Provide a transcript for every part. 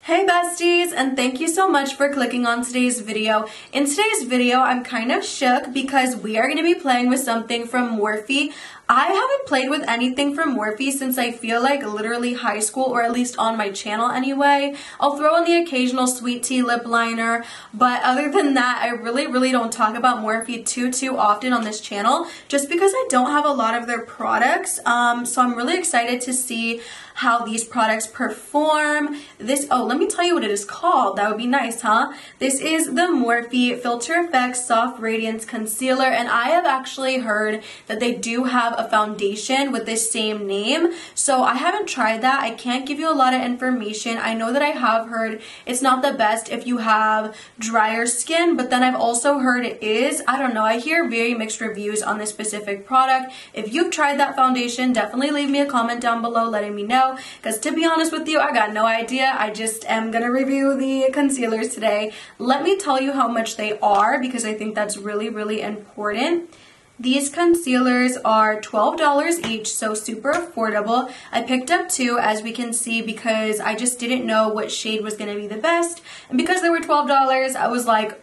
Hey besties, and thank you so much for clicking on today's video. In today's video, I'm kind of shook because we are going to be playing with something from Morphe. I haven't played with anything from Morphe since I feel like literally high school, or at least on my channel anyway. I'll throw in the occasional sweet tea lip liner, but other than that, I really don't talk about Morphe too often on this channel just because I don't have a lot of their products. So I'm really excited to see how these products perform. Let me tell you what it is called. That would be nice, huh? This is the Morphe Filter Effects Soft Radiance Concealer, and I have actually heard that they do have a foundation with this same name. So I haven't tried that. I can't give you a lot of information. I know that I have heard it's not the best if you have drier skin, but then I've also heard it is. I don't know. I hear very mixed reviews on this specific product. If you've tried that foundation, definitely leave me a comment down below letting me know. Because to be honest with you, I got no idea. I just am going to review the concealers today. Let me tell you how much they are because I think that's really important. These concealers are $12 each, so super affordable. I picked up two, as we can see, because I just didn't know what shade was going to be the best. And because they were $12, I was like,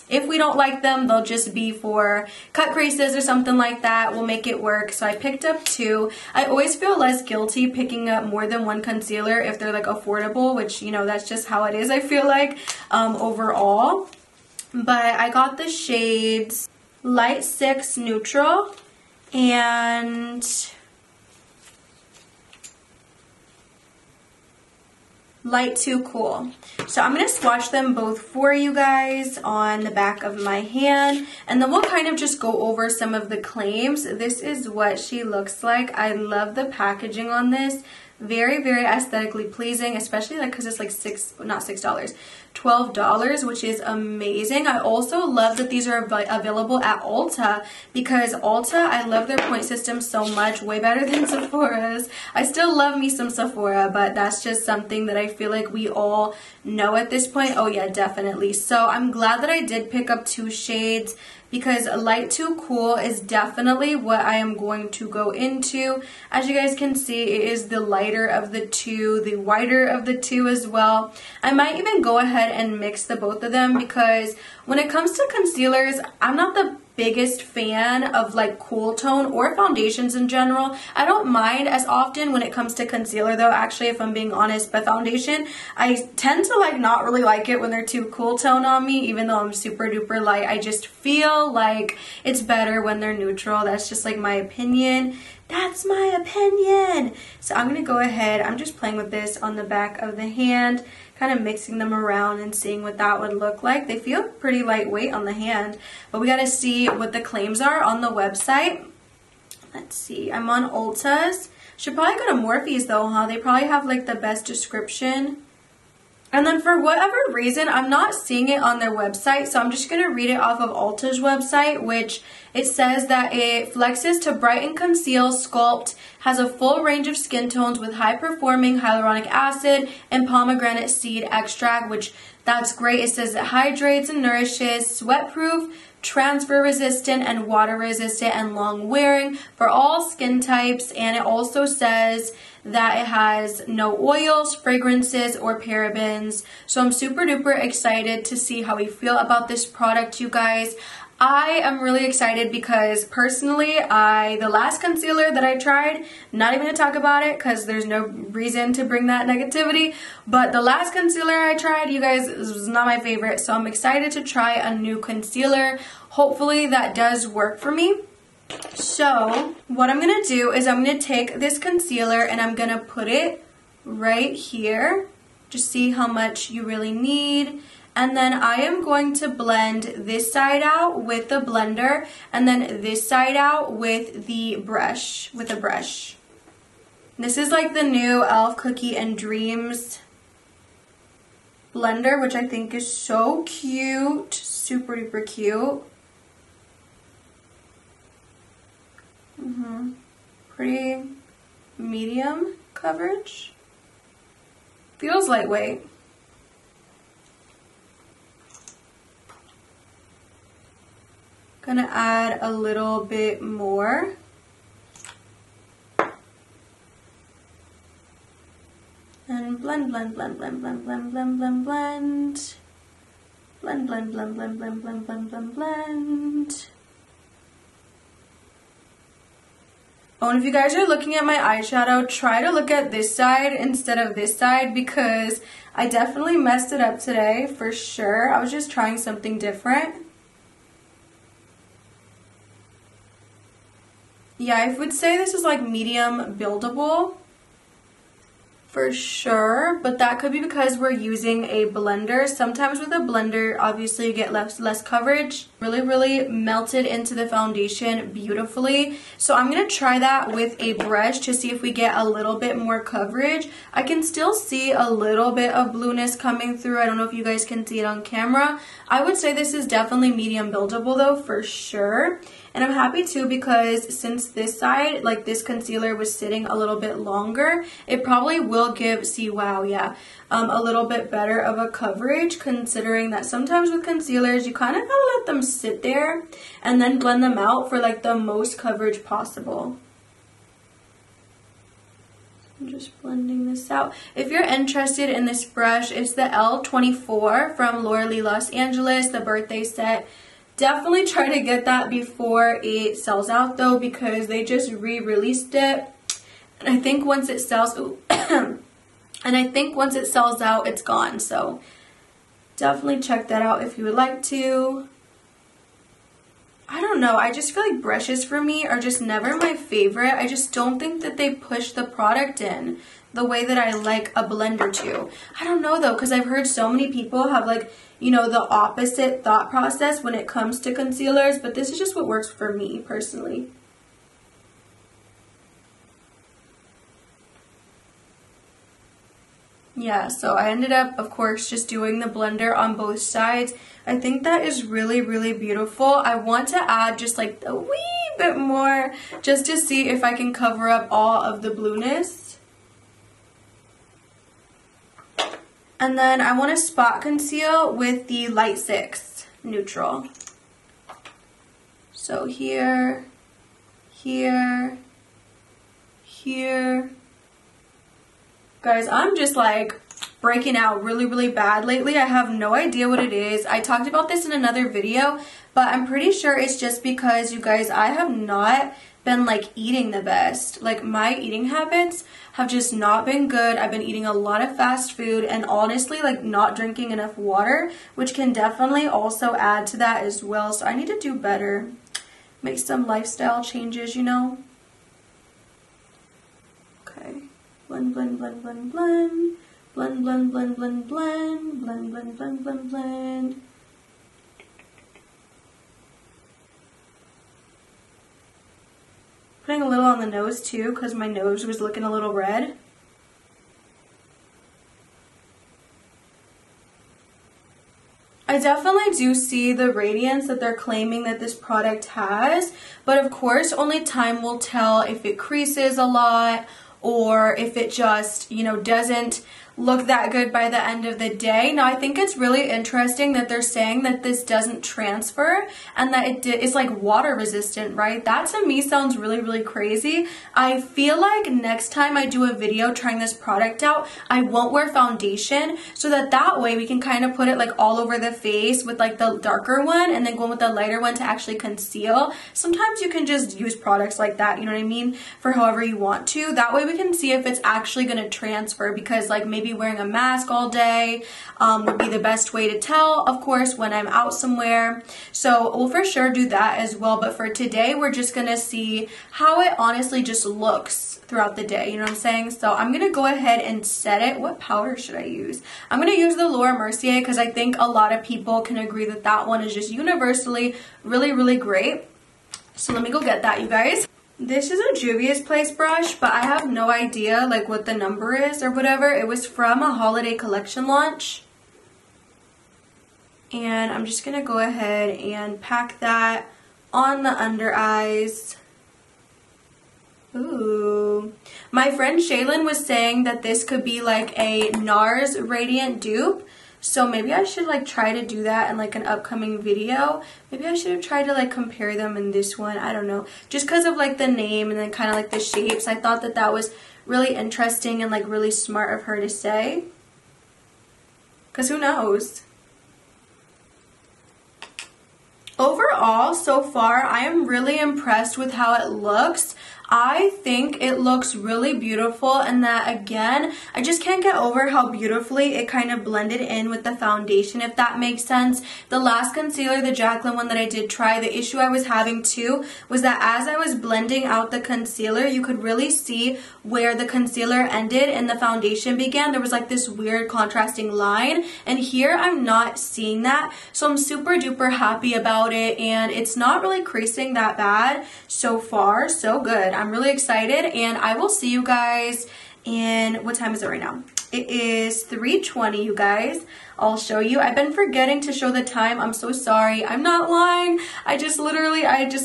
if we don't like them, they'll just be for cut creases or something like that. We'll make it work. So I picked up two. I always feel less guilty picking up more than one concealer if they're like affordable, which, you know, that's just how it is, I feel like, overall. But I got the shades Light 6 Neutral and Light 2 Cool. So I'm going to swatch them both for you guys on the back of my hand, and then we'll kind of just go over some of the claims. This is what she looks like. I love the packaging on this. Very aesthetically pleasing, especially like because it's like $12, which is amazing. I also love that these are available at Ulta because Ulta, I love their point system so much, way better than Sephora's. I still love me some Sephora, but that's just something that I feel like we all know at this point. Oh yeah, definitely. So I'm glad that I did pick up two shades because Light 2 Cool is definitely what I am going to go into. As you guys can see, it is the lighter of the two, the whiter of the two as well. I might even go ahead and mix the both of them because when it comes to concealers, I'm not the biggest fan of like cool tone or foundations in general. I don't mind as often when it comes to concealer though, actually, if I'm being honest, but foundation, I tend to like not really like it when they're too cool tone on me, even though I'm super duper light. I just feel like it's better when they're neutral. That's just like my opinion. That's my opinion. So I'm gonna go ahead, I'm just playing with this on the back of the hand, kind of mixing them around and seeing what that would look like. They feel pretty lightweight on the hand, but we gotta see what the claims are on the website. Let's see, I'm on Ulta's. Should probably go to Morphe's though, huh? They probably have like the best description. And then for whatever reason, I'm not seeing it on their website, so I'm just going to read it off of Ulta's website, which it says that it flexes to brighten, conceal, sculpt, has a full range of skin tones with high-performing hyaluronic acid and pomegranate seed extract, which that's great. It says it hydrates and nourishes, sweat-proof, transfer resistant and water resistant and long wearing for all skin types. And it also says that it has no oils, fragrances, or parabens. So I'm super duper excited to see how we feel about this product, you guys. I am really excited because personally, the last concealer that I tried, not even to talk about it because there's no reason to bring that negativity, but the last concealer I tried, you guys, was not my favorite. So I'm excited to try a new concealer. Hopefully that does work for me. So what I'm going to do is I'm going to take this concealer and I'm going to put it right here. Just see how much you really need. And then I am going to blend this side out with the blender and then this side out with the brush, This is like the new e.l.f. Cookie and Dreams blender, which I think is so cute, super duper cute. Pretty medium coverage. Feels lightweight. Gonna add a little bit more. And blend, blend, blend, blend, blend, blend, blend, blend, blend. Blend, blend, blend, blend, blend, blend, blend, blend, blend. Oh, and if you guys are looking at my eyeshadow, try to look at this side instead of this side because I definitely messed it up today for sure. I was just trying something different. Yeah, I would say this is like medium buildable for sure, but that could be because we're using a blender. Sometimes with a blender, obviously you get less coverage. Really melted into the foundation beautifully. So I'm gonna try that with a brush to see if we get a little bit more coverage. I can still see a little bit of blueness coming through. I don't know if you guys can see it on camera. I would say this is definitely medium buildable though, for sure. And I'm happy too because since this side, like this concealer was sitting a little bit longer, it probably will give, see, wow, yeah, a little bit better of a coverage, considering that sometimes with concealers, you kind of gotta let them sit there and then blend them out for like the most coverage possible. I'm just blending this out. If you're interested in this brush, it's the L24 from Laura Lee Los Angeles, the birthday set. Definitely try to get that before it sells out though, because they just re-released it. And I think once it sells, and I think once it sells out, it's gone. So definitely check that out if you would like to. I don't know, I just feel like brushes for me are just never my favorite. I just don't think that they push the product in the way that I like a blender to. I don't know though, because I've heard so many people have like, you know, the opposite thought process when it comes to concealers, but this is just what works for me personally. Yeah, so I ended up, of course, just doing the blender on both sides. I think that is really beautiful. I want to add just like a wee bit more just to see if I can cover up all of the blueness. And then I want to spot conceal with the Light 6 neutral. So here, here, here. Guys, I'm just like breaking out really bad lately. I have no idea what it is. I talked about this in another video, but I'm pretty sure it's just because, you guys, I have not been like eating the best. Like my eating habits have just not been good. I've been eating a lot of fast food and honestly like not drinking enough water, which can definitely also add to that as well. So I need to do better. Make some lifestyle changes, you know. Okay. Blend, blend, blend, blend, blend. Blend, blend, blend, blend, blend. Blend, blend, blend, blend, blend. Putting a little on the nose too, because my nose was looking a little red. I definitely do see the radiance that they're claiming that this product has, but of course only time will tell if it creases a lot or if it just, you know, doesn't look that good by the end of the day. Now I think it's really interesting that they're saying that this doesn't transfer and that it's like water resistant, right? That to me sounds really crazy. I feel like next time I do a video trying this product out, I won't wear foundation so that way we can kind of put it like all over the face with like the darker one and then go with the lighter one to actually conceal. Sometimes you can just use products like that, you know what I mean, for however you want to. That way we can see if it's actually going to transfer, because like maybe wearing a mask all day would be the best way to tell, of course, when I'm out somewhere. So we'll for sure do that as well. But for today, we're just going to see how it honestly just looks throughout the day. You know what I'm saying? So I'm going to go ahead and set it. What powder should I use? I'm going to use the Laura Mercier because I think a lot of people can agree that that one is just universally really great. So let me go get that, you guys. This is a Juvia's Place brush, but I have no idea like what the number is or whatever. It was from a holiday collection launch. And I'm just going to go ahead and pack that on the under eyes. Ooh. My friend Shaylin was saying that this could be like a NARS Radiant dupe. So maybe I should like try to do that in like an upcoming video. Maybe I should have tried to like compare them in this one. I don't know. Just because of like the name and then kind of like the shapes. I thought that that was really interesting and like really smart of her to say. Because who knows? Overall, so far, I am really impressed with how it looks. I think it looks really beautiful, and that again, I just can't get over how beautifully it kind of blended in with the foundation, if that makes sense. The last concealer, the Jaclyn one that I did try, the issue I was having too was that as I was blending out the concealer, you could really see where the concealer ended and the foundation began. There was like this weird contrasting line, and here I'm not seeing that. So I'm super duper happy about it, and it's not really creasing that bad so far. So good. I'm really excited, and I will see you guys in, what time is it right now? It is 3:20, you guys. I'll show you. I've been forgetting to show the time. I'm so sorry. I'm not lying. I just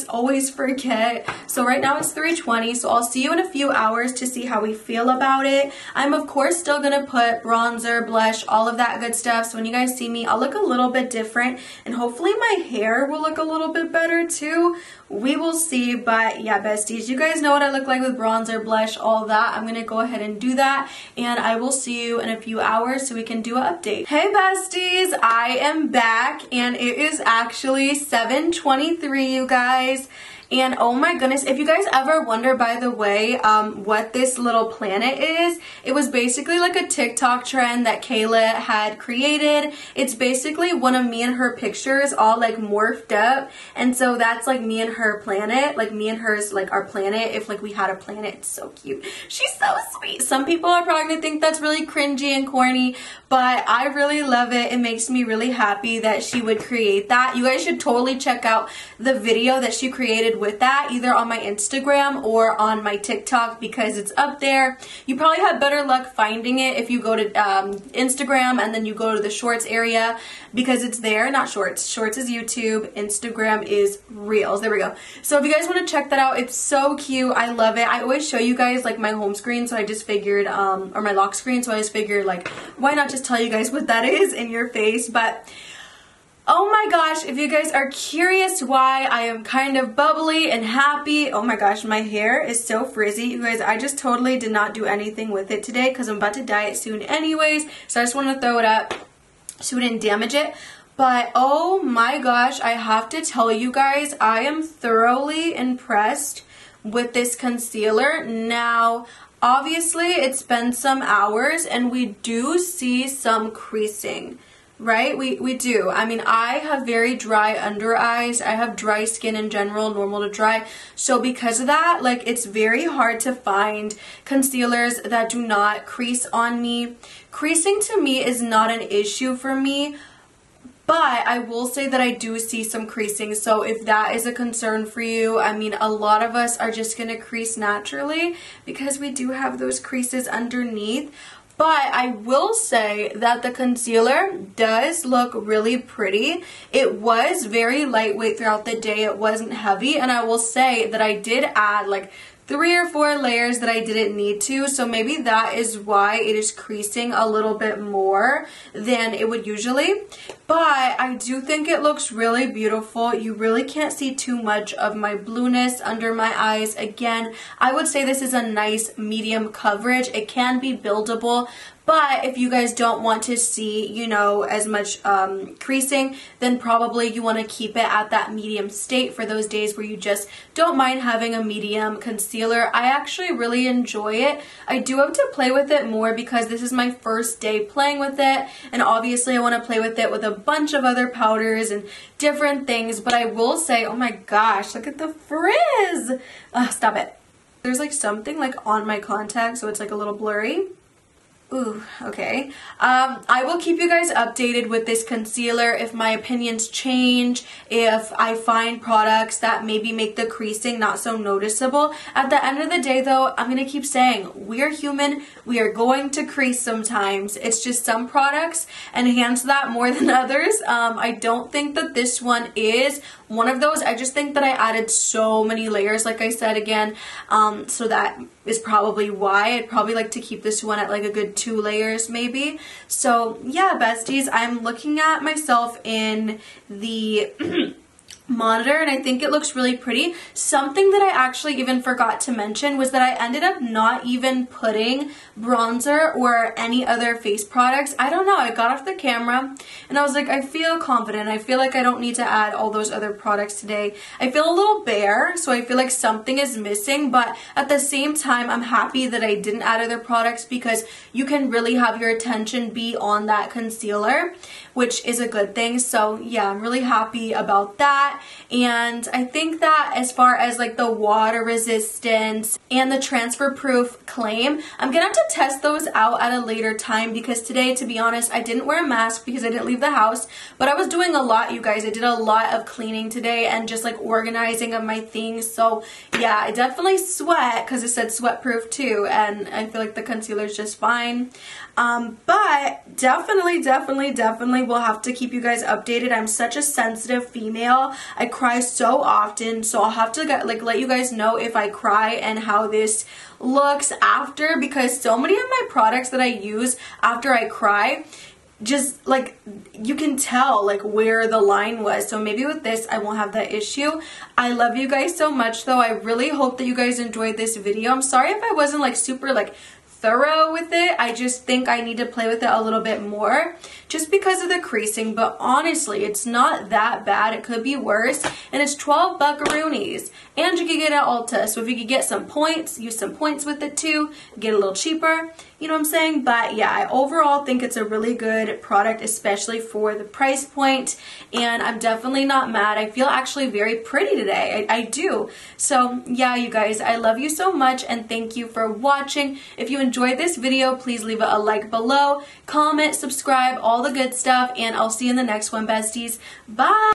always forget. So right now it's 3:20, so I'll see you in a few hours to see how we feel about it. I'm of course still gonna put bronzer, blush, all of that good stuff. So when you guys see me, I'll look a little bit different, and hopefully my hair will look a little bit better too. We will see, but yeah, besties, you guys know what I look like with bronzer, blush, all that. I'm gonna go ahead and do that, and I will see you in a few hours so we can do an update. Hey besties, I am back, and it is actually 7:23, you guys. And oh my goodness, if you guys ever wonder, by the way, what this little planet is, it was basically like a TikTok trend that Kayla had created. It's basically one of me and her pictures all like morphed up, and so that's like me and her planet, like me and hers, like our planet, if like we had a planet. It's so cute. She's so sweet. Some people are probably gonna think that's really cringy and corny, but I really love it. It makes me really happy that she would create that. You guys should totally check out the video that she created with that, either on my Instagram or on my TikTok, because it's up there. You probably have better luck finding it if you go to Instagram and then you go to the shorts area, because it's there. Not shorts. Shorts is YouTube. Instagram is Reels. There we go. So if you guys want to check that out, it's so cute. I love it. I always show you guys like my home screen, so I just figured, or my lock screen, so I just figured like, why not just tell you guys what that is in your face. But oh my gosh, if you guys are curious why I am kind of bubbly and happy, oh my gosh, my hair is so frizzy. You guys, I just totally did not do anything with it today because I'm about to dye it soon anyways, so I just want to throw it up so we didn't damage it. But oh my gosh, I have to tell you guys, I am thoroughly impressed with this concealer. Now, obviously, it's been some hours and we do see some creasing. Right? We do. I mean, I have very dry under eyes. I have dry skin in general, normal to dry. So because of that, like, it's very hard to find concealers that do not crease on me. Creasing to me is not an issue for me, but I will say that I do see some creasing. So if that is a concern for you, I mean, a lot of us are just going to crease naturally because we do have those creases underneath. But I will say that the concealer does look really pretty. It was very lightweight throughout the day. It wasn't heavy. And I will say that I did add like 3 or 4 layers that I didn't need to. So maybe that is why it is creasing a little bit more than it would usually. But I do think it looks really beautiful. You really can't see too much of my blueness under my eyes. Again, I would say this is a nice medium coverage. It can be buildable, but if you guys don't want to see, you know, as much creasing, then probably you want to keep it at that medium state for those days where you just don't mind having a medium concealer. I actually really enjoy it. I do have to play with it more because this is my first day playing with it, and obviously I want to play with it with a bunch of other powders and different things. But I will say, oh my gosh, look at the frizz. Stop it. There's like something like on my contact, so it's like a little blurry. Ooh, okay. I will keep you guys updated with this concealer if my opinions change, if I find products that maybe make the creasing not so noticeable. At the end of the day though, I'm going to keep saying, we're human, we are going to crease sometimes. It's just some products enhance that more than others. I don't think that this one is one of those. I just think that I added so many layers, like I said again, so that is probably why. I'd probably like to keep this one at like a good 2 layers maybe. So yeah, besties, I'm looking at myself in the monitor, and I think it looks really pretty. Something that I actually even forgot to mention was that I ended up not even putting bronzer or any other face products. I don't know, I got off the camera and I was like, I feel confident. I feel like I don't need to add all those other products today. I feel a little bare, so I feel like something is missing, but at the same time, I'm happy that I didn't add other products because you can really have your attention be on that concealer, which is a good thing. So yeah, I'm really happy about that. And I think that as far as like the water resistance and the transfer proof claim, I'm gonna have to test those out at a later time because today, to be honest, I didn't wear a mask because I didn't leave the house, but I was doing a lot, you guys. I did a lot of cleaning today and just like organizing of my things. So yeah, I definitely sweat because it said sweat proof too, and I feel like the concealer is just fine. But definitely we'll have to keep you guys updated. I'm such a sensitive female. I cry so often, so I'll have to let you guys know if I cry and how this looks after, because so many of my products that I use after I cry, just like you can tell like where the line was. So maybe with this I won't have that issue. I love you guys so much though. I really hope that you guys enjoyed this video. I'm sorry if I wasn't like super like thorough with it. I just think I need to play with it a little bit more just because of the creasing, but honestly it's not that bad. It could be worse, and it's 12 buckaroonies, and you can get it at Ulta. So if you could get some points, use some points with it too, get a little cheaper, you know what I'm saying? But yeah, I overall think it's a really good product, especially for the price point, and I'm definitely not mad. I feel actually very pretty today. I do. So yeah, you guys, I love you so much and thank you for watching. If you enjoyed this video, please leave it a like below, comment, subscribe, all the good stuff, and I'll see you in the next one, besties. Bye!